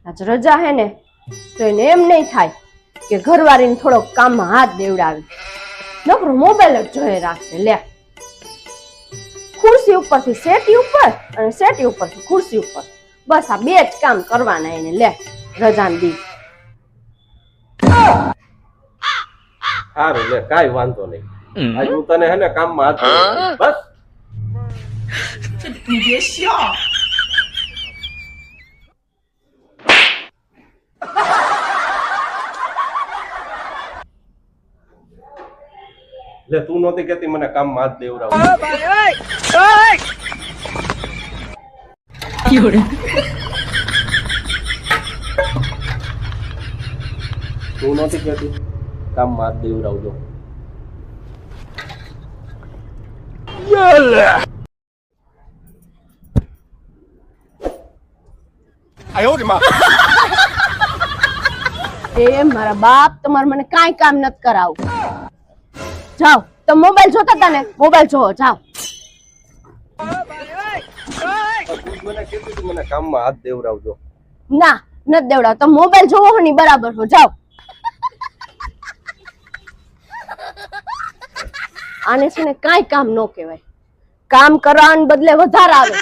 આજ રજા હે ને તો એને એમ નહીં થાય કે ઘરવાળીને થોડોક કામમાં હાથ દેવડાવે, નકરો મોબાઈલ જ જોઈ રાખશે. લે ખુરશી ઉપરથી સેટી ઉપર અને સેટી ઉપરથી ખુરશી ઉપર, બસ આ બે જ કામ કરવાના એને. લે રજાન દી સારું લે, કાઈ વાંધો નહીં. આજ હું તને હે ને કામમાં હાથ બસ. લે તું નહોતી કેતી મને કામમાં હાથ દેવડાવ. તું નહોતી કેતી કામમાં હાથ દેવડાવજો. એ મારા બાપ, તમારે મને કાંઈ કામ નથી કરાવું. જાઓ તમે મોબાઈલ જોતા હતા ને, મોબાઈલ જોવો જાઓ. મને કીધું તું મને કામમાં હાથ દેવડાવજો. ના નથી દેવડાવ, તમે મોબાઈલ જોવો હો ને બરાબર હો. જાઓ. આને છે ને કાંઈ કામ ન કહેવાય, કામ કરવાને બદલે વધારે આવે.